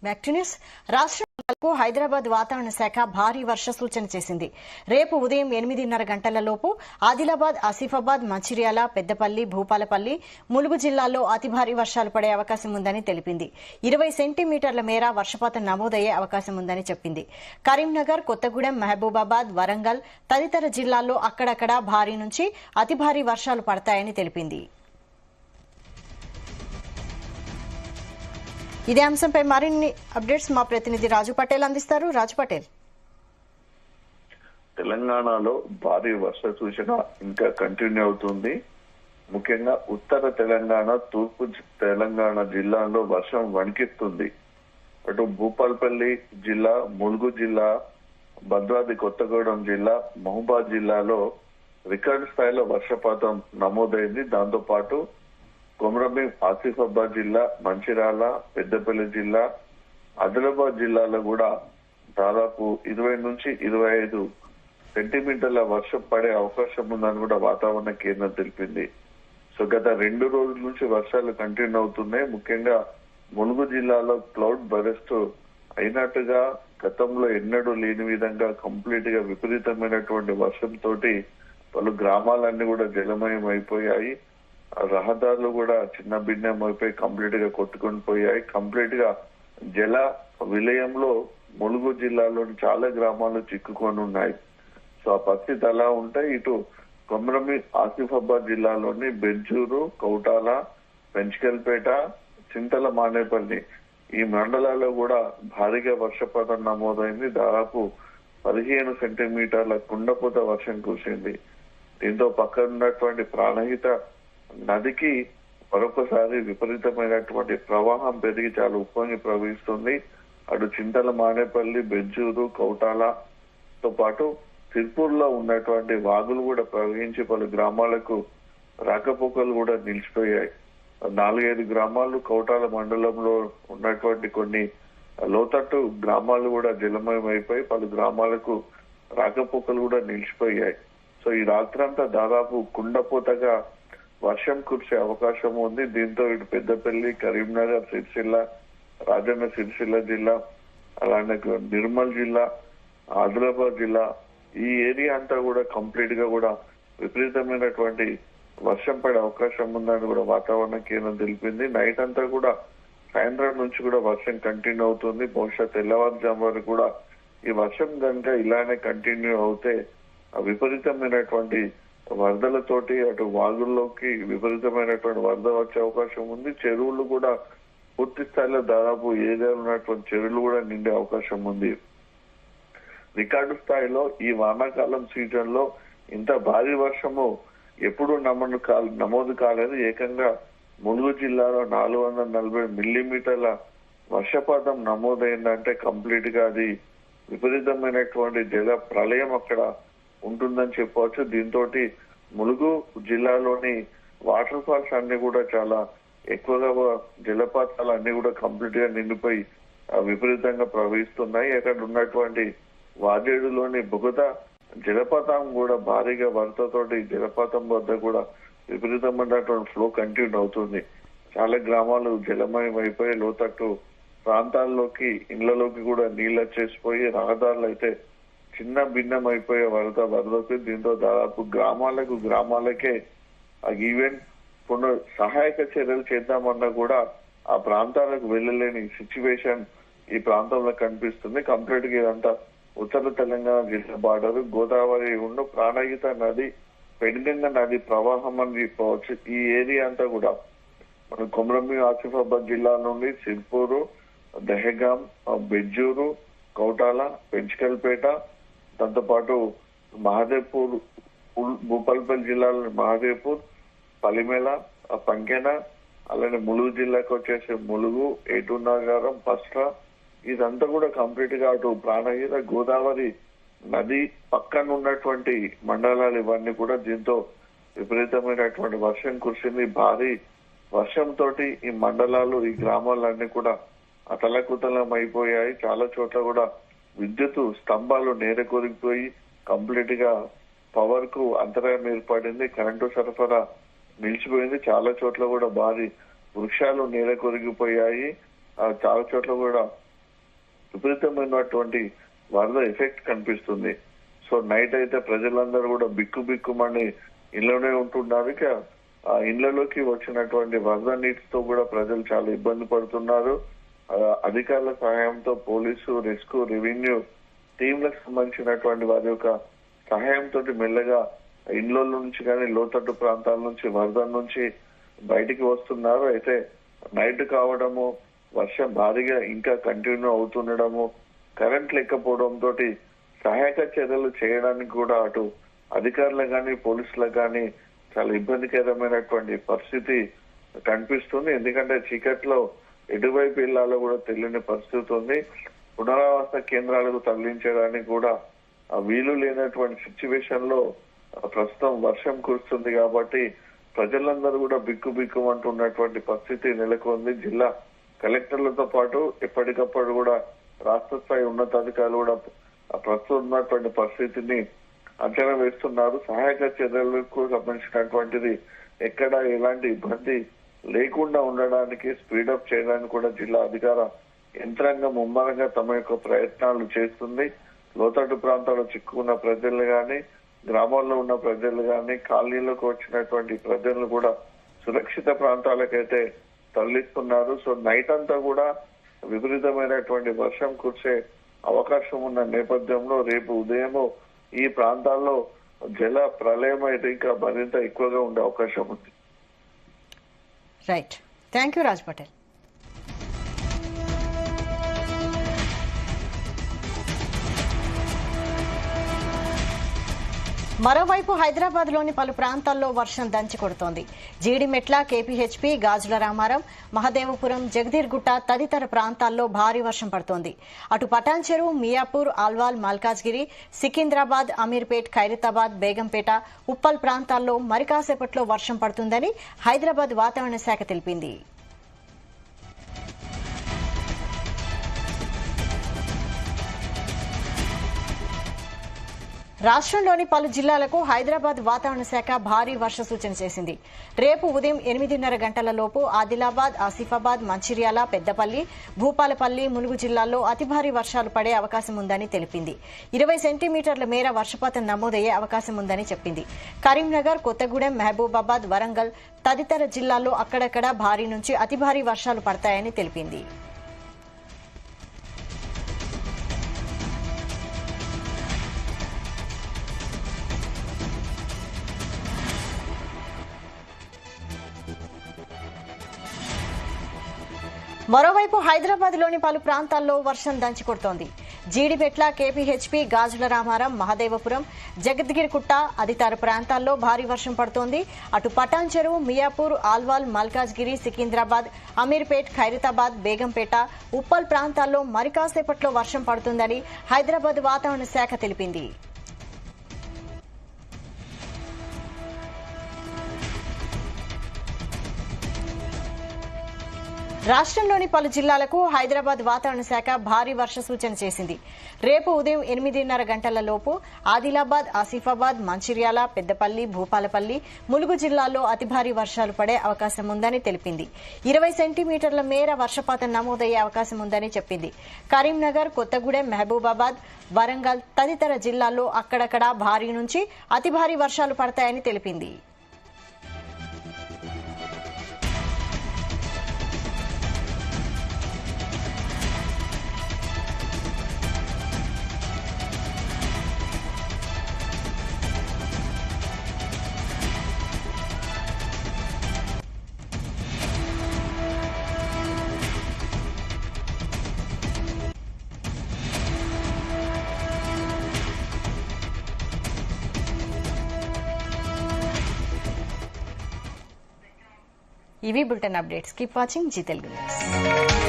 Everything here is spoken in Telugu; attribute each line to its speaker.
Speaker 1: Back to news. రాష్ట్రంలో హైదరాబాద్ వాతావరణ శాఖ భారీ వర్ష సూచన చేసింది. రేపు ఉదయం 8:30 గంటలలోపు ఆదిలాబాద్, ఆసిఫాబాద్, మంచిర్యాల, పెద్దపల్లి, భూపాలపల్లి, ములుగు జిల్లాల్లో అతి భారీ వర్షాలు పడే అవకాశం ఉందని తెలిపింది. 20 సెంటీమీటర్ల మేర వర్షపాతం నమోదయ్యే అవకాశం ఉందని చెప్పింది. కరీంనగర్, కొత్తగూడెం, మహబూబాబాద్, వరంగల్ తదితర జిల్లాల్లో అక్కడక్కడ భారీ నుంచి అతి భారీ వర్షాలు పడతాయని తెలిపింది. ఇదే అంశంపై మరిన్ని అప్డేట్స్ మా ప్రతినిధి రాజు పటేల్ అందిస్తారు. రాజు పటేల్.
Speaker 2: తెలంగాణలో భారీ వర్ష సూచన ఇంకా కంటిన్యూ అవుతుంది. ముఖ్యంగా ఉత్తర తెలంగాణ, తూర్పు తెలంగాణ జిల్లాల్లో వర్షం వణికిస్తుంది. అటు భూపాలపల్లి జిల్లా, ములుగు జిల్లా, భద్రాద్రి కొత్తగూడెం జిల్లా, మహబూబాద్ జిల్లాలో రికార్డు స్థాయిలో వర్షపాతం నమోదైంది. దాంతో పాటు కొమరంభీం, ఆసిఫాబాద్ జిల్లా, మంచిర్యాల, పెద్దపల్లి జిల్లా, ఆదిలాబాద్ జిల్లాలో కూడా దాదాపు 20 నుంచి 25 సెంటీమీటర్ల వర్షం పడే అవకాశం ఉందని కూడా వాతావరణ కేంద్రం తెలిపింది. సో గత 2 రోజుల నుంచి వర్షాలు కంటిన్యూ అవుతున్నాయి. ముఖ్యంగా ములుగు జిల్లాలో క్లౌడ్ బరెస్ట్ అయినట్టుగా గతంలో ఎన్నడూ లేని విధంగా కంప్లీట్ గా విపరీతమైనటువంటి వర్షంతో పలు గ్రామాలన్నీ కూడా జలమయం అయిపోయాయి. రహదారులు కూడా చిన్న భిన్నం అయిపోయి కంప్లీట్ గా కొట్టుకొని పోయాయి. కంప్లీట్ గా జల విలయంలో ములుగు జిల్లాలోని చాలా గ్రామాలు చిక్కుకొని ఉన్నాయి. సో ఆ పరిస్థితి అలా ఉంటాయి. ఇటు కొమరంభీం, ఆసిఫాబాద్ జిల్లాలోని బెంజూరు, కౌటాల, పెంచికల్పేట, చింతల మానేపల్లి ఈ మండలాల్లో కూడా భారీగా వర్షపాతం నమోదైంది. దాదాపు 15 సెంటీమీటర్ల కుండపోత వర్షం కురిసింది. దీంతో పక్కన ఉన్నటువంటి ప్రాణహిత నదికి మరొకసారి విపరీతమైనటువంటి ప్రవాహం పెరిగి చాలా ఉప్పొంగి ప్రవహిస్తుంది. అటు చింతల మానేపల్లి, బెంజూరు, కౌటాలతో పాటు సిర్పూర్ లో ఉన్నటువంటి వాగులు కూడా ప్రవహించి పలు గ్రామాలకు రాకపోకలు కూడా నిలిచిపోయాయి. 4-5 గ్రామాలు కౌటాల మండలంలో ఉన్నటువంటి కొన్ని లోతట్టు గ్రామాలు కూడా జలమయం అయిపోయి పలు గ్రామాలకు రాకపోకలు కూడా నిలిచిపోయాయి. సో ఈ రాత్రంతా దాదాపు కుండపోతగా వర్షం కురిసే అవకాశం ఉంది. దీంతో ఇటు పెద్దపల్లి, కరీంనగర్, సిరిసిల్ల, రాజన్న సిరిసిల్ల జిల్లా, అలానే నిర్మల్ జిల్లా, ఆదిలాబాద్ జిల్లా ఈ ఏరియా అంతా కూడా కంప్లీట్ గా కూడా విపరీతమైనటువంటి వర్షం పడే అవకాశం ఉందని కూడా వాతావరణ కేంద్రం తెలిపింది. నైట్ అంతా కూడా సాయంత్రం నుంచి కూడా వర్షం కంటిన్యూ అవుతుంది. బహుశా తెల్లవారుజాము వరకు కూడా ఈ వర్షం కనుక ఇలానే కంటిన్యూ అవుతే విపరీతమైనటువంటి వరదలతోటి అటు వాగుల్లోకి విపరీతమైనటువంటి వరద వచ్చే అవకాశం ఉంది. చెరువులు కూడా పూర్తి స్థాయిలో దాదాపు ఏరియాలో ఉన్నటువంటి చెరువులు కూడా నిండే అవకాశం ఉంది. రికార్డు స్థాయిలో ఈ వానాకాలం సీజన్ లో ఇంత భారీ వర్షము ఎప్పుడూ నమోదు కాలేదు. ఏకంగా ములుగు జిల్లాలో 440 మిల్లీమీటర్ల వర్షపాతం నమోదైందంటే కంప్లీట్ గా అది విపరీతమైనటువంటి జల ప్రళయం అక్కడ ఉంటుందని చెప్పవచ్చు. దీంతో ములుగు జిల్లాలోని వాటర్ ఫాల్స్ అన్ని కూడా చాలా ఎక్కువగా జలపాతాలు అన్ని కూడా కంప్లీట్ గా నిండిపోయి విపరీతంగా ప్రవహిస్తున్నాయి. అక్కడ ఉన్నటువంటి వాజేడులోని బుగత జలపాతం కూడా భారీగా వరదతోటి జలపాతం వద్ద కూడా విపరీతమైనటువంటి ఫ్లో కంటిన్యూ అవుతుంది. చాలా గ్రామాలు జలమయం అయిపోయి లోతట్టు ప్రాంతాల్లోకి ఇళ్లలోకి కూడా నీళ్ళు వచ్చేసిపోయి రహదారులు అయితే చిన్న భిన్నం అయిపోయే వరదకి. దీంతో దాదాపు గ్రామాలకే ఈవెంట్ కొన్ని సహాయక చర్యలు చేద్దామన్నా కూడా ఆ ప్రాంతాలకు వెళ్ళలేని సిచ్యువేషన్ ఈ ప్రాంతంలో కనిపిస్తుంది. కంప్లీట్ గా ఇదంతా ఉత్తర తెలంగాణ జిల్లా బార్డర్. గోదావరి ఉన్న ప్రాణహిత నది, పెనుగంగ నది ప్రవాహం అని చెప్పవచ్చు. ఈ ఏరియా అంతా కూడా మన కొమరంభీం, ఆసిఫాబాద్ జిల్లా నుండి సిర్పూరు, దహగాం, బెంజూరు, కౌటాల, పెంచికల్పేట, దాంతో పాటు మహదేవ్పూర్, భూపాలపల్లి జిల్లాలోని మహదేవ్పూర్, పలిమేల, పంకెన, అలానే ములుగు జిల్లాకు వచ్చేసి ములుగు, ఏటునాగారం, పస్రా ఇదంతా కూడా కంప్లీట్ గా అటు ప్రాణహిత గోదావరి నది పక్కన ఉన్నటువంటి మండలాలు ఇవన్నీ కూడా. దీంతో విపరీతమైనటువంటి వర్షం కురిసింది. భారీ వర్షంతో ఈ మండలాలు, ఈ గ్రామాలన్నీ కూడా అతలకుతలం అయిపోయాయి. చాలా చోట్ల కూడా విద్యుత్ స్తంభాలు నేర కొరిగిపోయి కంప్లీట్ గా పవర్ కు అంతరాయం ఏర్పడింది. కరెంటు సరఫరా నిలిచిపోయింది. చాలా చోట్ల కూడా భారీ వృక్షాలు నేల కొరిగిపోయాయి. చాలా చోట్ల కూడా విపరీతమైనటువంటి వరద ఎఫెక్ట్ కనిపిస్తుంది. సో నైట్ అయితే ప్రజలందరూ కూడా బిక్కుమని ఇళ్లలోనే ఉంటున్నారు. ఇక ఆ ఇళ్లలోకి వచ్చినటువంటి వరద నీటితో కూడా ప్రజలు చాలా ఇబ్బంది పడుతున్నారు. అధికారుల సహాయంతో పోలీసు, రెస్క్యూ, రెవెన్యూ టీంలకు సంబంధించినటువంటి వారి యొక్క సహాయంతో మెల్లగా ఇళ్ల నుంచి కానీ లోతట్టు ప్రాంతాల నుంచి వరద నుంచి బయటికి వస్తున్నారు. అయితే నైట్ కావడము, వర్షం భారీగా ఇంకా కంటిన్యూ అవుతుండడము, కరెంట్ లేకపోవడంతో సహాయక చర్యలు చేయడానికి కూడా అటు అధికారులకు కానీ పోలీసులకు కానీ చాలా ఇబ్బందికరమైనటువంటి పరిస్థితి కనిపిస్తుంది. ఎందుకంటే చీకట్లో ఎటువైపు వెళ్ళాలో కూడా తెలియని పరిస్థితి ఉంది. పునరావాస కేంద్రాలకు తరలించడానికి కూడా వీలు లేనటువంటి సిచ్యువేషన్ లో ప్రస్తుతం వర్షం కురుస్తుంది కాబట్టి ప్రజలందరూ కూడా బిక్కుమంటున్నటువంటి పరిస్థితి నెలకొంది. జిల్లా కలెక్టర్లతో పాటు ఎప్పటికప్పుడు కూడా రాష్ట్ర స్థాయి ఉన్నతాధికారులు కూడా ప్రస్తుతం ఉన్నటువంటి పరిస్థితిని అంచనా వేస్తున్నారు. సహాయక చర్యలకు సంబంధించినటువంటిది ఎక్కడ ఎలాంటి ఇబ్బంది లేకుండా ఉండడానికి స్పీడప్ చేయడానికి కూడా జిల్లా అధికార యంత్రాంగం ముమ్మరంగా తమ యొక్క ప్రయత్నాలు చేస్తుంది. లోతట్టు ప్రాంతాల్లో చిక్కుకున్న ప్రజలు గాని, గ్రామాల్లో ఉన్న ప్రజలు గాని, కాలనీలకు వచ్చినటువంటి ప్రజలు కూడా సురక్షిత ప్రాంతాలకైతే తరలిస్తున్నారు. సో నైట్ అంతా కూడా విపరీతమైనటువంటి వర్షం కురిసే అవకాశం ఉన్న నేపథ్యంలో రేపు ఉదయం ఈ ప్రాంతాల్లో జల ప్రళయం అయితే ఇంకా మరింత ఎక్కువగా ఉండే అవకాశం ఉంది.
Speaker 1: Right, thank you Raj Patel. మరోవైపు హైదరాబాద్ లోని పలు ప్రాంతాల్లో వర్షం దంచి కొడుతోంది. జీడిమెట్ల, కేపీహెచ్పీ, గాజుల రామారం, మహదేవపురం, జగదీర్గుట్ట తదితర ప్రాంతాల్లో భారీ వర్షం పడుతోంది. అటు పటాన్ చెరువు, మియాపూర్, ఆల్వాల్, మల్కాజ్గిరి, సికింద్రాబాద్, అమీర్పేట్, ఖైరతాబాద్, బేగంపేట, ఉప్పల్ ప్రాంతాల్లో మరి కాసేపట్లో వర్షం పడుతుందని హైదరాబాద్ వాతావరణ శాఖ తెలిపింది. రాష్ట్రంలోని పలు జిల్లాలకు హైదరాబాద్ వాతావరణ శాఖ భారీ వర్ష సూచన చేసింది. రేపు ఉదయం 8:30 గంటల లోపు ఆదిలాబాద్, ఆసిఫాబాద్, మంచిర్యాల, పెద్దపల్లి, భూపాలపల్లి, ములుగు జిల్లాల్లో అతి భారీ వర్షాలు పడే అవకాశం ఉందని తెలిపింది. 20 సెంటీమీటర్ల మేర వర్షపాతం నమోదయ్యే అవకాశం ఉందని చెప్పింది. కరీంనగర్, కొత్తగూడెం, మహబూబాబాద్, వరంగల్ తదితర జిల్లాల్లో అక్కడక్కడ భారీ నుంచి అతి భారీ వర్షాలు పడతాయని తెలిపింది. మరోవైపు హైదరాబాద్ లోని పలు ప్రాంతాల్లో వర్షం దంచి కొడుతోంది. జీడిమెట్ల, కేపీహెచ్పీ, గాజుల రామారం, మహదేవపురం, జగద్గిరిగుట్ట తదితర ప్రాంతాల్లో భారీ వర్షం పడుతోంది. అటు పటాన్ చెరువు, మియాపూర్, ఆల్వాల్, మల్కాజ్గిరి, సికింద్రాబాద్, అమీర్పేట్, ఖైరతాబాద్, బేగంపేట, ఉప్పల్ ప్రాంతాల్లో మరి కాసేపట్లో వర్షం పడుతుందని హైదరాబాద్ వాతావరణ శాఖ తెలిపింది. రాష్ట్రంలోని పలు జిల్లాలకు హైదరాబాద్ వాతావరణ శాఖ భారీ వర్ష సూచన చేసింది. రేపు ఉదయం 8:30 గంటల లోపు ఆదిలాబాద్, ఆసిఫాబాద్, మంచిర్యాల, పెద్దపల్లి, భూపాలపల్లి, ములుగు జిల్లాల్లో అతి భారీ వర్షాలు పడే అవకాశం ఉందని తెలిపింది. 20 సెంటీమీటర్ల మేర వర్షపాతం నమోదయ్యే అవకాశం ఉందని చెప్పింది. కరీంనగర్, కొత్తగూడెం, మహబూబాబాద్, వరంగల్ తదితర జిల్లాల్లో అక్కడక్కడ భారీ నుంచి అతి భారీ వర్షాలు పడతాయని తెలిపింది. ఇవి bulletin updates. Keep watching Zee Telugu news.